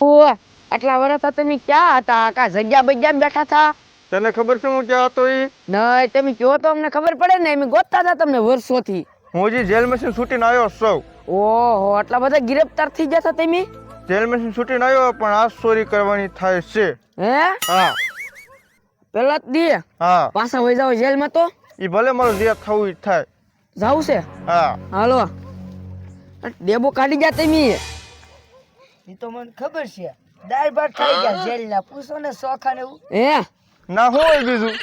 ઓ આટલા વર્ષ તમે ક્યાં હતા? કા જગ્યા બગ્યા બેઠા હતા? તને ખબર છે હું ક્યાં હતો ઈ? નહીં, તમે કયો તો અમને ખબર પડે ને. અમે ગોતતા હતા તમને વર્ષોથી. હું હજી જેલમાંથી છૂટીને આવ્યો છું. ઓહો, આટલા બધા ગિરફ્તાર થઈ ગયા હતા તમે? જેલમાંથી છૂટીને આવ્યો પણ આ ચોરી કરવાની થાય છે. હે? હા પેલા જ દી હા પાછા વહી જાવ જેલમાં તો? ઈ ભલે મારું જે થવું ઈ થાય. જાવું છે? હા હાલો ડેબો કાઢી ગયા તમે. એ તો મને ખબર છે. દાળ ભાત ખાઈ ગયા જેલના. પૂછો ને શોખા ને એવું. હે? ના હું હોય બીજું?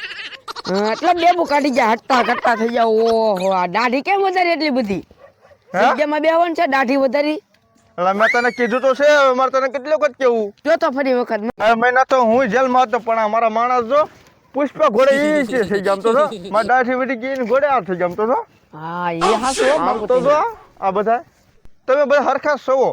એટલે ડેબો કાઢી ગયા, હટતા કટતા થઈ ગયા. ઓહો, આ દાઢી કેમ વધારી એટલી બધી? હે? જગ્યામાં બેહવાનું છે, દાઢી વધારી. એટલે મેં તને કીધું તો છે, હવે મારે તને કેટલી વખત કેવું? જો તો ફરી વખત. હવે મહિના તો હું જેલમાં હતો પણ આ મારા માણસ જો પુષ્પા ઘોડે ઈ છે થઈ જમતો હતો. મારા દાઢી વધી ગઈ ને ઘોડે આ થઈ જમતો હતો. હા એ હાસુ હો આમ બાપુ તો તમે. જો આ બધા તમે બધા હરખા સવો.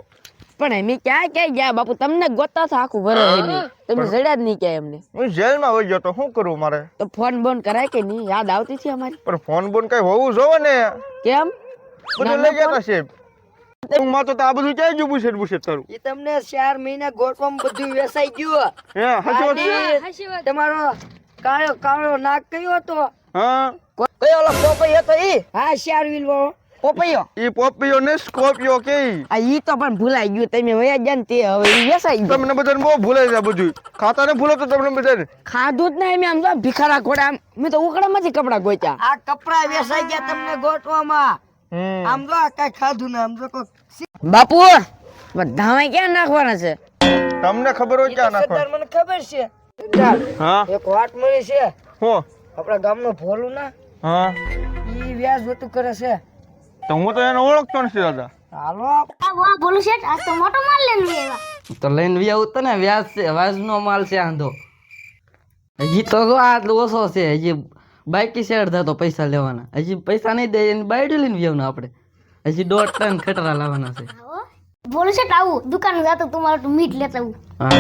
પણ એમ ક્યાં ક્યાં ગયા બાપુ? તમને ગોતા હતા આખું વરસ એમ. તમે જડ્યા જ નહીં ક્યાં એમને. હું જેલમાં વહી ગયો તો શું કરું મારે? તો ફોન બોન કરાય કે નહીં? યાદ આવતી હતી અમારી. પણ ફોન બોન કઈ હોવું જોવે ને. કેમ? બધું લઈ ગયા તા સાહેબ. હું માં તો આ બધું ક્યાં ગયું બુશેટ તારું? એ તમને 4 મહિના ગોઠવામાં બધું વેસાઈ ગયું. હે હાચી વાત છે? તમારો કાળો કાળો નાક કયો હતો? હા કયો ઓલો પોપૈયો હતો ઈ? હા 4 વ્હીલ વાળો. પોપૈયો. ઈ પોપિયો ને સ્કોપિયો કે આ ઈ તો પણ ભૂલાઈ ગયું. તમે વયા ગયા ને તે હવે ઈ વેસાઈ ગયું. તમને બધાને બહુ ભૂલાઈ જાય બધું. ખાતા ને ભૂલો તો તમને બધાને. ખાધું જ નહીં. આમ જો ભિખારા ઘોડા આમ મેં તો ઉકળામાંથી કપડા ગોત્યા. આ કપડા વેસાઈ ગયા તમને ગોઠવામાં. હમ. આમ જો આ કઈ ખાધું ને આમ જો કોક બાપુ બધામાં ક્યાં નાખવાના છે? તમને ખબર હોય ક્યાં સરદાર નાખો? મને ખબર છે. સરદાર, હા એક વાત મળી છે. હું આપણા ગામનો ભોલું ના હા ઈ વ્યાજ વતું કરે છે. તો હું તો એને ઓળખતો નથી દાદા. હાલો વાહ બોલું શેઠ, આજ તો મોટો માલ લઈને આવ્યા. તો લઈને વી આવું તને વ્યાજ છે, વ્યાજનો માલ છે આંધો. હજી તો જો આટલો ઓછો છે, હજી બાકી છે અડધા તો પૈસા લેવાના. હજી પૈસા નહીં દે એની બાયડી લઈને વી આવના આપણે. હજી 1.5 ટન ખટરા લાવવાના છે. બોલું શેઠ આવું દુકાન જાતો તમારું મીટ લેતા આવું. હા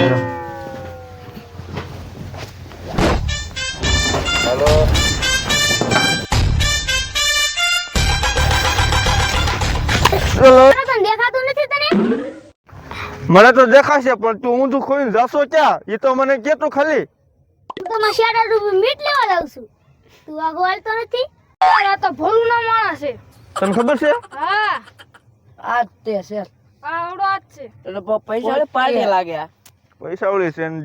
જો. તને દેખાતું નથી તને? મને તો દેખાશે પણ તું ઊંધું ખોઈને જાશો ક્યાં એ તો મને કે તું ખાલી. હું તો માં 6 મીટ લેવા જાઉં છું. તું આગો હાલતો નથી? આ તો ભોળું ના માણસ છે. તને ખબર છે? હા આ જ તે છે. આવડો આજ છે. એટલે પૈસા વાળી પાર્ટી લાગે. પૈસા ઓળી છે ને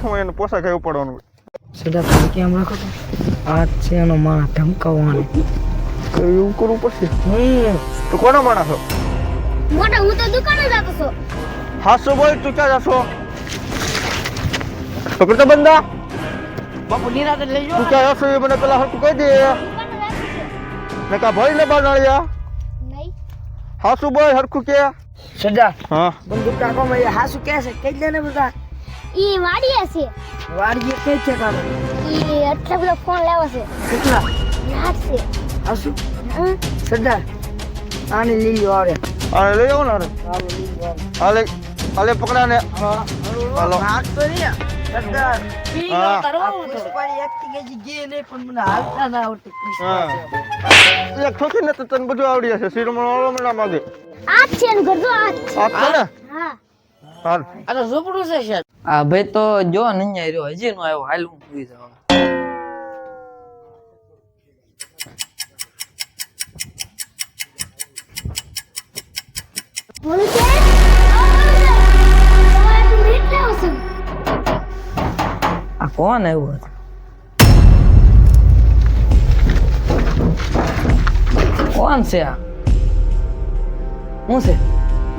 ખવાય એને પોસા ખાઈ પડવાનું. સરદાર તમે કેમ રાખો છો? આ જ છે એનો માં ધમકાવવાનો. એવું કરવું પડશે. તો કોનો માણસ છો? મોટા હું તો દુકાને જાતો છું. હાસો બોલ તું ક્યાં જાશો? પકડતો બંદા બાપુ નિરાતે લઈ તું ક્યાં જાશો એ મને પેલા હરખું કહી દે. દુકાને જાતો છું. ને કા ભાઈ ને બાનાળિયા નહીં. હાસુ બોલ હરખું કે. સરદાર હા બંદૂક રાખવામાં એ હાસુ કે છે કઈ દે ને બધા. ઈ વાડીએ છે. વાડીએ કઈ છે કામ? ઈ એટલો બધો ફોન લેવો છે. કેટલા યાદ છે. હાસુ? હં? સરદાર આને લીલી વાવડે. આને લઈ આવો ને હારે. આવો લીલી વાવડે. હાલે હાલે પકડાને. હાલો ભાગ તો રહ્યા. સરદાર હા આ પુષ્પાની એકટી કેજી ગઈ નહીં પણ મને હાલતા ના આવડતું પુષ્પા હા. છે. એક ઠોકી ને તો તને બધું આવડી જશે. શિરોમણ વાળો મને ના માગે. આ જ છે ને ઘર જો આ જ છે. આ છે ને હા. હાલ આ તો ઝૂંપડું છે શેઠ. આ ભાઈ તો જો નહીં રહ્યો, હજી નો આવ્યો. હાલ હું સુઈ જાવ. બોલું છે? તમારે તું મીટ લેવો છે. આ કોણ આવ્યું હતું? કોણ છે આ? શું છે?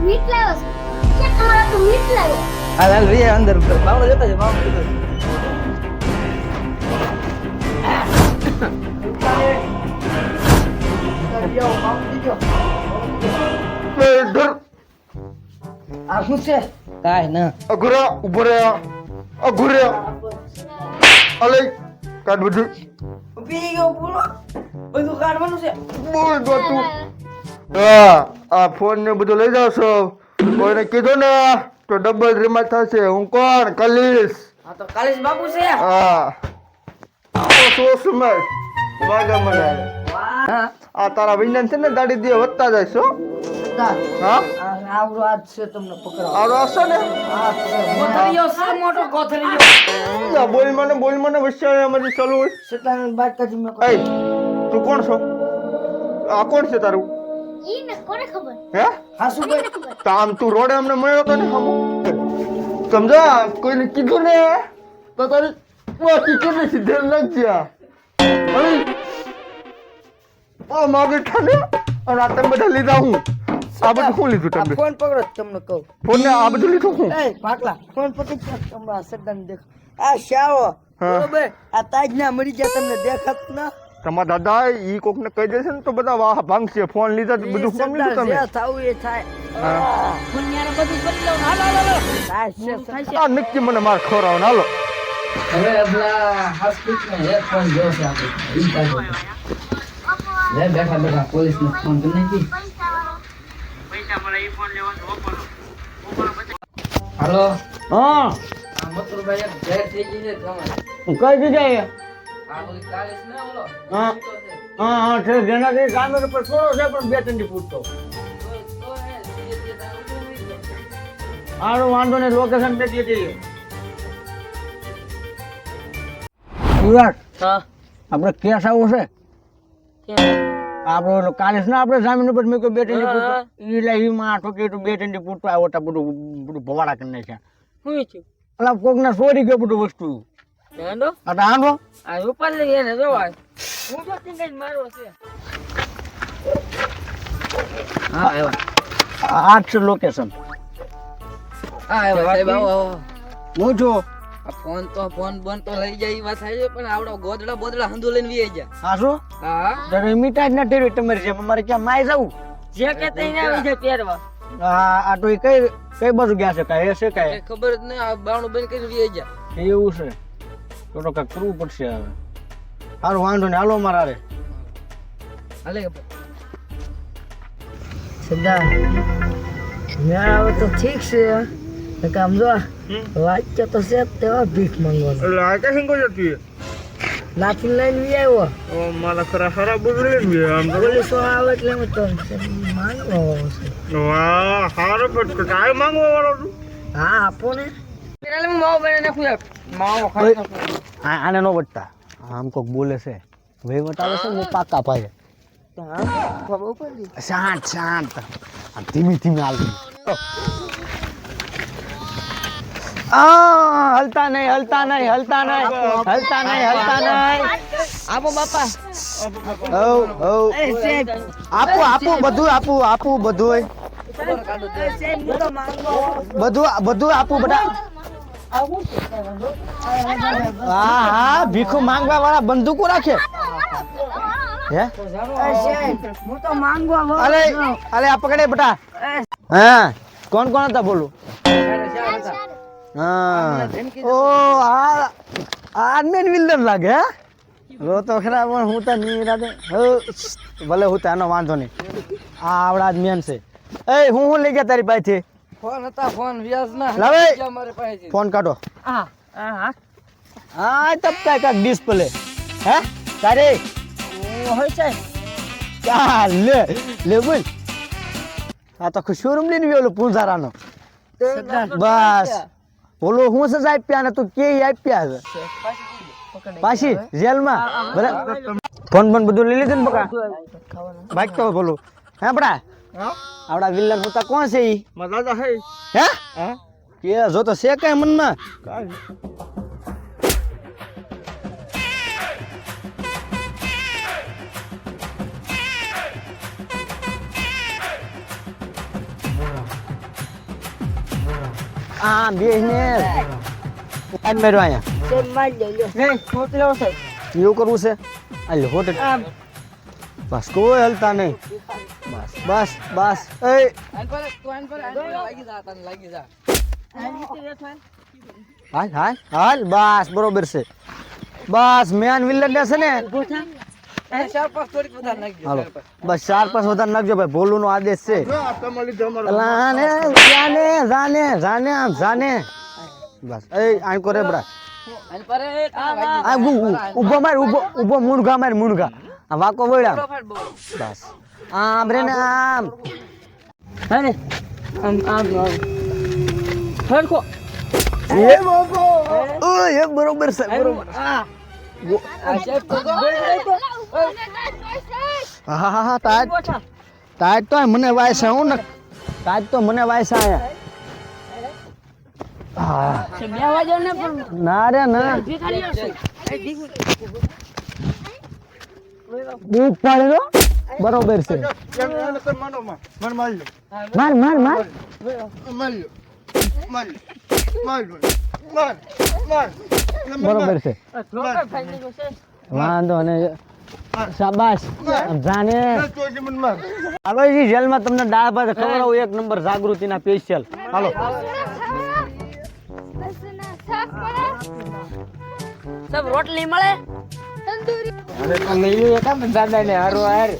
મીટ લેવો છે. કે તમારે તું મીટ લેવો? હાલ હાલ વી અંદર બાવળો જતા છે. બાવળો જતા છે. ધર આ શું છે? કાંઈ ના. અઘરા ઉભો રહ્યા અઘુરે અલે કાઢ બધું ઉભી ગયો બોલો. બધું કાઢવાનું છે. બોલ દો તું. હા આ ફોન ને બધું લઈ જાવ છો. કોઈને કીધું ને તો ડબલ રિમાન્ડ થશે. હું કોણ કલીસ. આ તો કાલિશ બાપુ છે. હા ઓછું ઓછું મેં વાગા મને હા આ તારા વિજ્ઞાન છે ને દાડી દે વધતા જાય છો. સરદાર હા આ આવડો હાથ છે તમને પકડવા આવડો હશે ને હાથ છે કોથળીઓ છે મોટો કોથળીઓ. લા, બોલ મને વચ્ચે અમારી ચાલુ હોય સટાને બાદ કાઢી મેં એ તું કોણ છો આ કોણ છે તારું ઈ ને કોને ખબર હે હાસુ કોને ભાઈ ખબર તો આમ તું રોડે અમને મળ્યો તો ને હમુ સમજા કોઈને કીધું ને તો તારી વાતી કેને સીધે લાગ્યા અરે ઓ માગે ઠાને અને આ તમે બધા લીધા હું આ બધું શું લીધું આ તમે ફોન પકડો તમને કહું ફોન ને આ બધું લીધું હું એ પાકલા ફોન પકડી તમને આ સટાને દેખ આ શાવો હા. બરોબર આ તાજ ના મરી ગયા તમને દેખાત ના તમારા દાદા ઈ કોક ને કહી દેશે ને તો બધા વાહ ભાંગશે ફોન લીધા તો બધું ફોન લીધું તમે જે થાવું એ થાય હા. દુનિયાને બધું કરી લઉં. હાલો હાલો હાલો. થાય છે આ નક્કી મને માર ખવડાવો હાલો હવે પેલા હોસ્પિટલમાં હેડફોન જોશે આપણે ઈ કાઢો લે બેઠા બેઠા પોલીસને ફોન કરી નાખી હાલો હા આ મથુરભાઈ એક ઘેર થઈ ગઈ છે તમારે કઈ દીધા આ ઓલી કાલેશ ને ઓલો હા. તો છે. હા છે જેના કે કામેર પર થોડો છે પણ બે ત્રણ પૂછતો તો હે જે તારું તો હોય છે. આનો વાંધો ને લોકેશન દેતી હતી વિરાટ હા આપણે કેસ આવો છે આપણો ઓલો કાલેશ ના આપણે જામીન ઉપર મેં કોઈ બે ત્રણ પૂછતો ઈ લે ઈ માં ઠોકી તો બે ત્રણ પૂછતો આવ્યો તા બધું બધું ભવાડા કરી નાખ્યા શું થયું? અલા કોક ના ચોરી ગયો બધું વસ્તુ હેંડો? આ તો આંધો આ ઉપર લઈ એને જો આ. હું તો તીંગે જ મારવો છે. હા આવ્યા આ છે લોકેશન હા આવ્યા સાહેબ આવો આવો હું છું આ ફોન તો ફોન બોન તો લઈ જાય ઈ વાત થાય છે પણ આવડો ગોદડા બોદડા હંધુ લઈને વી ગયા હા શું હા તારે મીઠા જ ના ટેરી તમારી છે અમારે ક્યાં માય જવું જે કે તે એને આવી જાય પહેરવા. આ તો ઈ કઈ બાજુ ગયા છે કાંઈ છે કઈ કાંઈ ખબર જ નહીં આ બાણું બંધ કરીને વી ગયા એવું છે તો કાંઈક કરવું પડશે હવે સારું વાંધો ને હાલો મારા રે હાલે કે સદા મેળ આવે તો ઠીક છે કામ જો વાક્ય તો છે તેવા ભીખ માંગવાનું એટલે આ ક્યાં સિંગો જતી લાથી લઈને વી આવ્યો મારા ખરા ખરા બગડી આમ પોલીસો આવે એટલે હું તો માંગવા આવશે વાહ હારો પણ કાય માંગવા વાળો તું હા આપો ને પેલા હું માવો બનાવી નાખું યાર. માવો ખાઈ નાખું. આને નો વટતા આમ કોક બોલે છે વહીવટ આવે છે ને પાકા પાયે તો હા ખબર પડી શાંત શાંત આમ ધીમી ધીમી હાલતી હલતા નહીં હલતા નહીં હલતા નહીં હલતા નહીં હલતા નહીં આપો બાપા. આપું આપું બધું આપું આપું બધું બધું આપું બધા હા હા ભીખો માંગવા વાળા બંદૂકો રાખે હે હું તો માંગવા વાળો અરે અરે આ પકડે બેટા હા કોણ કોણ હતા બોલું હા ઓ આ મેન વિલન લાગે હે રો તો ખરા પણ હું તો નહીં રાતે ભલે હું તો એનો વાંધો નહીં આ આવડા જ મેન છે એ હું લઈ ગયા તારી પાસેથી ફોન હતા ફોન વ્યાજ ના લાવે અમારે પાસે ફોન કાઢો હા હા હા. હા તબ કાંઈ કાંઈક ડિસ્પ્લે હે તારે હોય છે. ચાલ લે લે બોલ આ તો શોરૂમ લઈને ગયો પૂંજારાનો બસ ઓલો હું છે આપ્યા ને તું કે આપ્યા છે પાછી જેલમાં બરાબર ફોન બોન બધું લઈ લીધું ને બકા બાઈક તો બોલું હે બડા આવડા વિલન હોતા કોણ છે ઈ દાદા હે હે કે જો તો છે કઈ મનમાં આ બેને આ મેરો આયા તે માર લે લ્યો નહીં મોકલો સાહેબ. એવું કરવું છે અલે હોટ બસ કોઈ હલતા નહીં બસ બસ બસ એ આન પર લાગી જા તને લાગી જા હાલ હાલ હાલ બસ બરોબર છે બસ મેન વિલન છે ને એ 4-5 થોડીક વધારે નાખજો હાલો બસ 4-5 વધારે નાખજો ભાઈ ભોલું નો આદેશ છે લાને જાને જાને જાને આમ જાને બસ એ આઈ કરે બડા આન પર આ ઉભો માર ઉભો મુણગા માર મુણગા આ વાકો વળ્યા બસ આમ રે ને આમ અરે ફરખો એ બરોબર છે બરોબર આ સાહેબ તો હા હા હા તાજ તો મને વાયસ હું ને તાજ તો મને વાયસ આયા હા બે વાજો ને પણ ના રે ના ભીખારી આવશે દૂધ પાડે તો બરોબર છે માર માર માર બરોબર છે વાંધો ને શાબાશ જાને હાલો જી જેલમાં તમને દાળ ભાત ખવડાવું એક નંબર જાગૃતિના સ્પેશિયલ હાલો સબ રોટલી મળે તંદૂરી દાદા ને હારો હાર